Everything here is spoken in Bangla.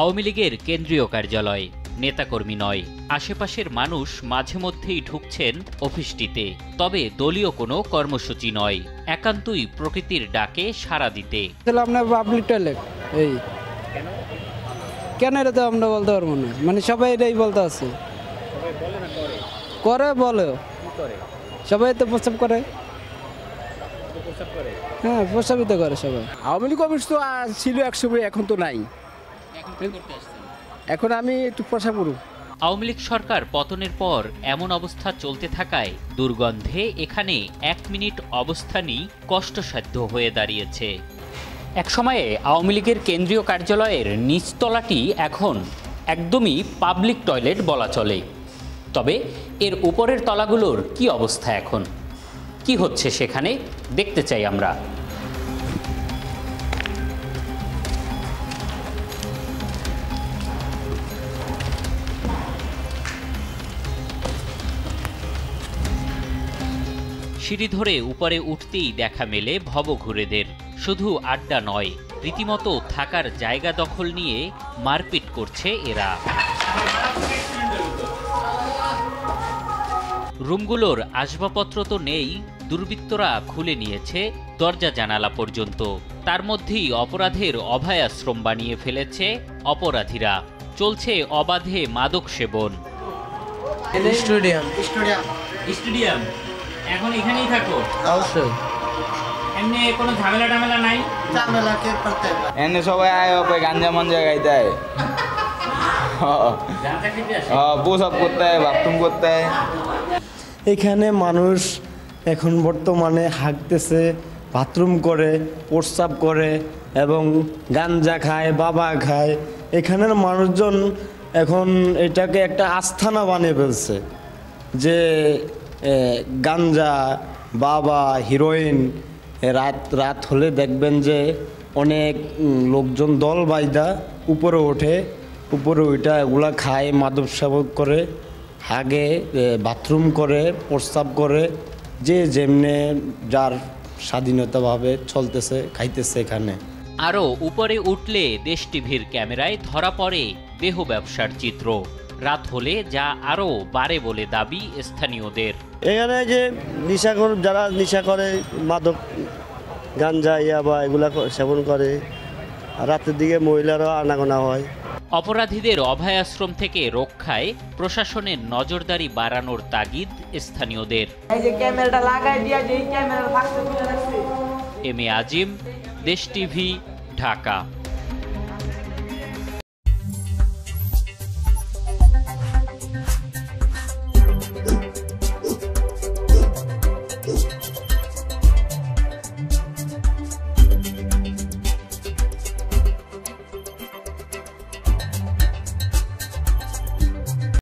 আওয়ামী লীগের কেন্দ্রীয় কার্যালয়, নেতাকর্মী নয়। আশেপাশের মানুষ মাঝে মধ্যেই ঢুকছেন অফিসটিতে, তবে দলীয় কোনো কর্মসূচি নয়, একান্তই প্রকৃতির ডাকে সাড়া দিতে। আপনার পাবলিক টয়লেট এই কেন এটা তো আমরা বলতে পারবো না, মানে সবাই এটাই বলতে আছে। করে বলে সবাই তো প্রস্তাব করে, হ্যাঁ প্রস্তাবিত করে সবাই। আওয়ামী লীগ অফিস তো ছিল এক সময়, এখন তো নাই। এখন আমি একটু প্রসাব করব। আওয়ামী লীগ সরকার পতনের পর এমন অবস্থা চলতে থাকায় দুর্গন্ধে এখানে 1 মিনিট অবস্থানই কষ্টসাধ্য হয়ে দাঁড়িয়েছে। একসময়ে আওয়ামী লীগের কেন্দ্রীয় কার্যালয়ের নিচতলাটি এখন একদমই পাবলিক টয়লেট বলা চলে। তবে এর উপরের তলাগুলোর কি অবস্থা এখন, কি হচ্ছে সেখানে দেখতে চাই আমরা। সিঁড়ি ধরে উপরে উঠতেই দেখা মেলে ভবঘুরেদের। শুধু আড্ডা নয়, রীতিমতো থাকার জায়গা দখল নিয়ে মারপিট করছে এরা। রুমগুলোর আসবাবপত্র তো নেই, দুর্বৃত্তরা খুলে নিয়েছে দরজা জানালা পর্যন্ত। তার মধ্যেই অপরাধের অভয়াশ্রম বানিয়ে ফেলেছে অপরাধীরা। চলছে অবাধে মাদক সেবন। স্টেডিয়াম এখন এখানেই থাকো? অবশ্যই। এমনি কোনো ঝামেলা টামেলা নাই? ঝামেলা কে করতে এনে সবাই আয় ওপরে গাঞ্জা মঞ্জা গাইতে হয়, প্রসাব করতে হয়, বাথরুম করতে হয়। এখানে মানুষ এখন বর্তমানে হাঁকতেছে, বাথরুম করে, প্রস্রাব করে এবং গাঞ্জা খায়, বাবা খায়। এখানের মানুষজন এখন এটাকে একটা আস্থানা বানিয়ে ফেলছে যে গাঞ্জা, বাবা, হিরোইন। রাত হলে দেখবেন যে অনেক লোকজন দল বাইদা উপরে ওঠে, উপরে ওইটা এগুলা খায়, মাদক সেবন করে, হাগে, বাথরুম করে, প্রস্রাব করে, যে যেমনে যার স্বাধীনতাভাবে চলতেছে, খাইতেছে এখানে। আরও উপরে উঠলে দেশ টিভির ক্যামেরায় ধরা পড়ে দেহ ব্যবসার চিত্র। রাত হলে যা আরও বাড়ে বলে দাবি স্থানীয়দের। এখানে যে নিশাখোর যারা নেশা করে, মাদক, গাঞ্জা, ইয়াবা এগুলা সেবন করে, রাতের দিকে মহিলারাও আনাগোনা হয়। অপরাধীদের অভয়াশ্রম থেকে রক্ষায় প্রশাসনের নজরদারি বাড়ানোর তাগিদ স্থানীয়দের। এম এ আজিম, দেশ টিভি, ঢাকা।